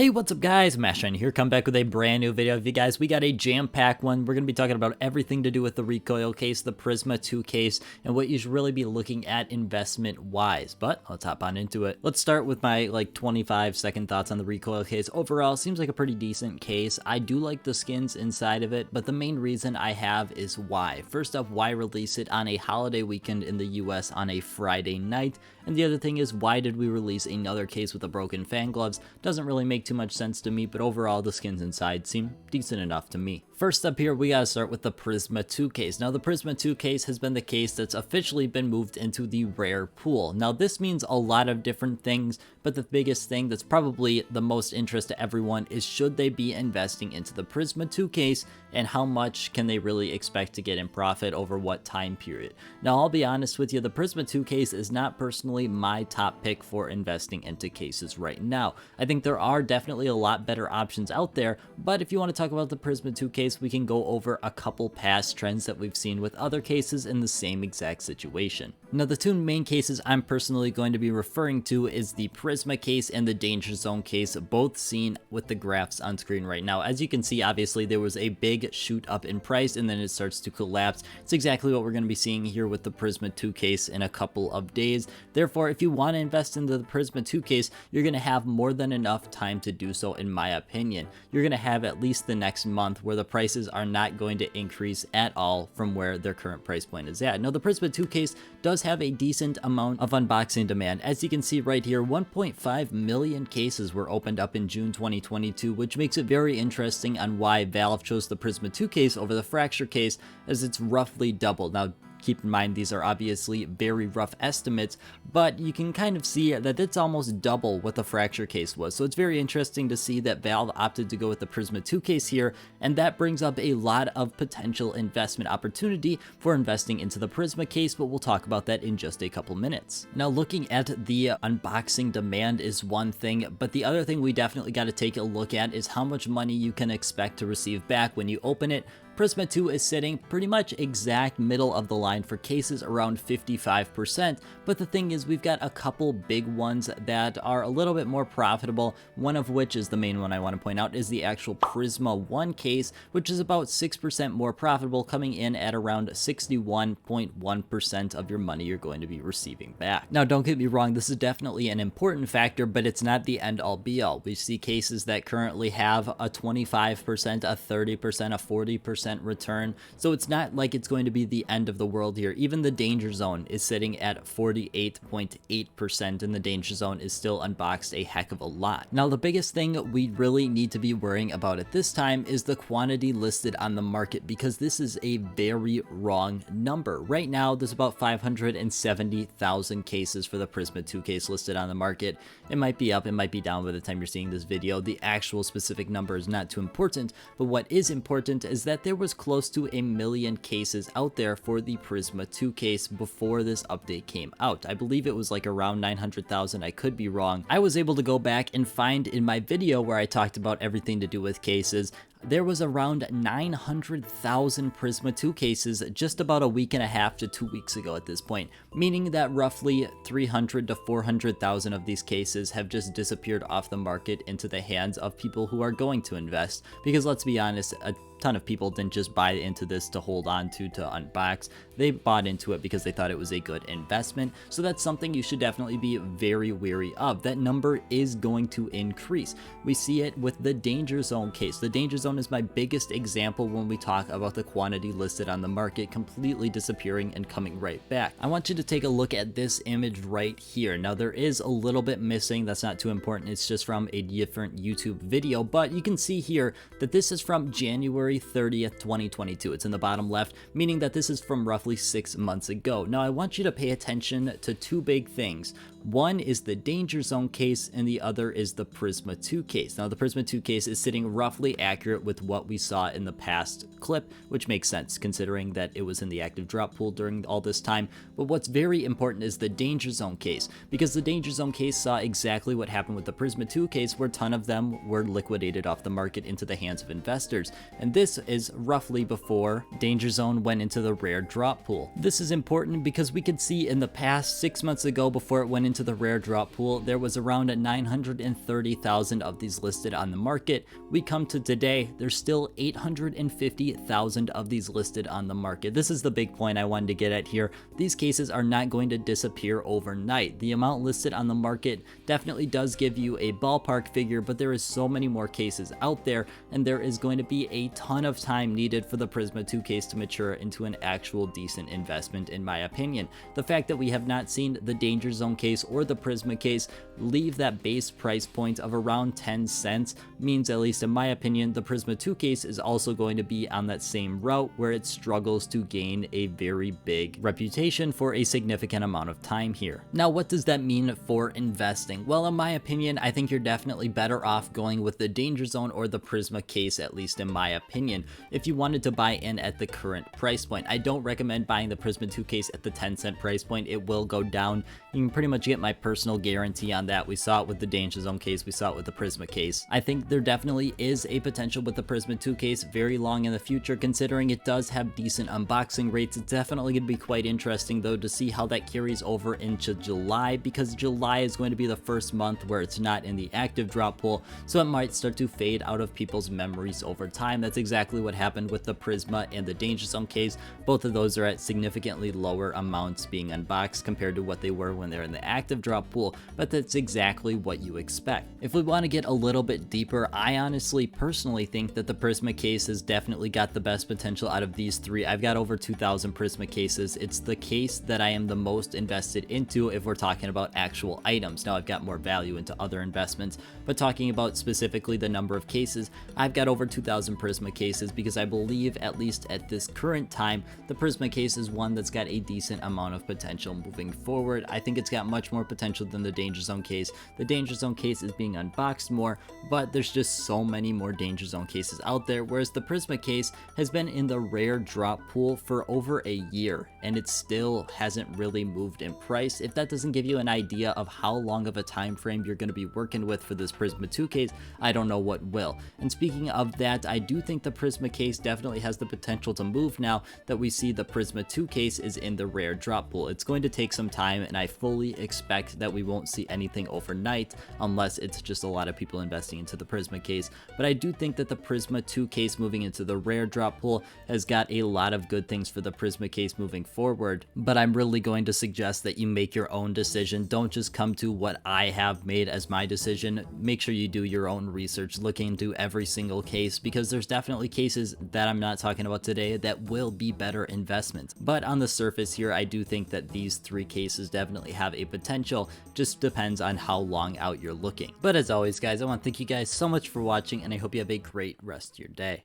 Hey, what's up guys, Mashine here, come back with a brand new video. You guys, we got a jam-packed one. We're going to be talking about everything to do with the Recoil case, the Prisma 2 case, and what you should really be looking at investment-wise. But let's hop on into it. Let's start with my 25-second thoughts on the Recoil case. Overall, seems like a pretty decent case. I do like the skins inside of it, but the main reason I have is why. First up, why release it on a holiday weekend in the US on a Friday night? And the other thing is, why did we release another case with the broken fan gloves? Doesn't really make too much sense to me, but overall the skins inside seem decent enough to me. First up here, we gotta start with the Prisma 2 case. Now the Prisma 2 case has been the case that's officially been moved into the rare pool. Now this means a lot of different things, but the biggest thing that's probably the most interest to everyone is, should they be investing into the Prisma 2 case, and how much can they really expect to get in profit over what time period? Now I'll be honest with you, the Prisma 2 case is not personally my top pick for investing into cases right now. I think there are definitely a lot better options out there, but if you want to talk about the Prisma 2 case, we can go over a couple past trends that we've seen with other cases in the same exact situation. Now the two main cases I'm personally going to be referring to is the Prisma case and the Danger Zone case, both seen with the graphs on screen right now. As you can see, obviously there was a big shoot up in price and then it starts to collapse. It's exactly what we're going to be seeing here with the Prisma 2 case in a couple of days. Therefore, if you want to invest into the Prisma 2 case, you're going to have more than enough time to do so, in my opinion. You're going to have at least the next month where the prices are not going to increase at all from where their current price point is at. Now the Prisma 2 case does have a decent amount of unboxing demand. As you can see right here, 1.5 million cases were opened up in June 2022, which makes it very interesting on why Valve chose the Prisma 2 case over the Fracture case, as it's roughly double. Now keep in mind, these are obviously very rough estimates, but you can kind of see that it's almost double what the Fracture case was. So it's very interesting to see that Valve opted to go with the Prisma 2 case here, and that brings up a lot of potential investment opportunity for investing into the Prisma case, but we'll talk about that in just a couple minutes. Now looking at the unboxing demand is one thing, but the other thing we definitely got to take a look at is how much money you can expect to receive back when you open it. Prisma 2 is sitting pretty much exact middle of the line for cases, around 55%, but the thing is, we've got a couple big ones that are a little bit more profitable, one of which is the main one I want to point out, is the actual Prisma 1 case, which is about 6% more profitable, coming in at around 61.1% of your money you're going to be receiving back. Now don't get me wrong, this is definitely an important factor, but it's not the end all be all. We see cases that currently have a 25%, a 30%, a 40% return, so it's not like it's going to be the end of the world here. Even the Danger Zone is sitting at 48.8%, and the Danger Zone is still unboxed a heck of a lot. Now the biggest thing we really need to be worrying about at this time is the quantity listed on the market, because this is a very wrong number. Right now there's about 570,000 cases for the Prisma 2 case listed on the market. It might be up, it might be down by the time you're seeing this video. The actual specific number is not too important, but what is important is that there was close to 1 million cases out there for the Prisma 2 case before this update came out. I believe it was like around 900,000, I could be wrong. I was able to go back and find in my video where I talked about everything to do with cases, there was around 900,000 Prisma 2 cases just about a week and a half to 2 weeks ago at this point, meaning that roughly 300 to 400,000 of these cases have just disappeared off the market into the hands of people who are going to invest. Because let's be honest, a ton of people didn't just buy into this to hold on to unbox. They bought into it because they thought it was a good investment. So that's something you should definitely be very wary of. That number is going to increase. We see it with the Danger Zone case. The Danger Zone is my biggest example when we talk about the quantity listed on the market completely disappearing and coming right back. I want you to take a look at this image right here. Now there is a little bit missing, that's not too important, it's just from a different YouTube video, but you can see here that this is from January 30th, 2022. It's in the bottom left, meaning that this is from roughly 6 months ago. Now I want you to pay attention to two big things. One is the Danger Zone case and the other is the Prisma 2 case. Now the Prisma 2 case is sitting roughly accurate with what we saw in the past clip, which makes sense considering that it was in the active drop pool during all this time. But what's very important is the Danger Zone case, because the Danger Zone case saw exactly what happened with the Prisma 2 case, where a ton of them were liquidated off the market into the hands of investors. And this is roughly before Danger Zone went into the rare drop pool. This is important because we could see in the past 6 months ago, before it went into the rare drop pool, there was around 930,000 of these listed on the market. We come to today, there's still 850,000 of these listed on the market. This is the big point I wanted to get at here. These cases are not going to disappear overnight. The amount listed on the market definitely does give you a ballpark figure, but there is so many more cases out there, and there is going to be a ton of time needed for the Prisma 2 case to mature into an actual decent investment, in my opinion. The fact that we have not seen the Danger Zone case or the Prisma case leave that base price point of around 10 cents means, at least in my opinion, the Prisma 2 case is also going to be on that same route where it struggles to gain a very big reputation for a significant amount of time here. Now, what does that mean for investing? Well, in my opinion, I think you're definitely better off going with the Danger Zone or the Prisma case, at least in my opinion, if you wanted to buy in at the current price point. I don't recommend buying the Prisma 2 case at the 10-cent price point. It will go down. You can pretty much get my personal guarantee on that. We saw it with the Danger Zone case. We saw it with the Prisma case. I think there definitely is a potential with the Prisma 2 case very long in the future, considering it does have decent unboxing rates. It's definitely going to be quite interesting, though, to see how that carries over into July, because July is going to be the first month where it's not in the active drop pool, so it might start to fade out of people's memories over time. That's exactly what happened with the Prisma and the Danger Zone case. Both of those are at significantly lower amounts being unboxed compared to what they were when they're in the active drop pool, but that's exactly what you expect. If we want to get a little bit deeper, I honestly personally think that the Prisma case has definitely got the best potential out of these three. I've got over 2,000 Prisma cases. It's the case that I am the most invested into if we're talking about actual items. Now, I've got more value into other investments, but talking about specifically the number of cases, I've got over 2,000 Prisma cases because I believe, at least at this current time, the Prisma case is one that's got a decent amount of potential moving forward. I think it's got much more potential than the Danger Zone case. The Danger Zone case is being unboxed more, but there's just so many more Danger Zone cases out there, whereas the Prisma case has been in the rare drop pool for over a year, and it still hasn't really moved in price. If that doesn't give you an idea of how long of a time frame you're going to be working with for this Prisma 2 case, I don't know what will. And speaking of that, I do think the Prisma case definitely has the potential to move now that we see the Prisma 2 case is in the rare drop pool. It's going to take some time, and I fully expect that we won't see anything overnight unless it's just a lot of people investing into the Prisma case. But I do think that the Prisma 2 case moving into the rare drop pool has got a lot of good things for the Prisma case moving forward. But I'm really going to suggest that you make your own decision. Don't just come to what I have made as my decision. Make sure you do your own research, look into every single case, because there's definitely cases that I'm not talking about today that will be better investments. But on the surface here, I do think that these three cases definitely have a potential. Just depends on how long out you're looking. But as always, guys, I want to thank you guys so much for watching, and I hope you have a great rest of your day.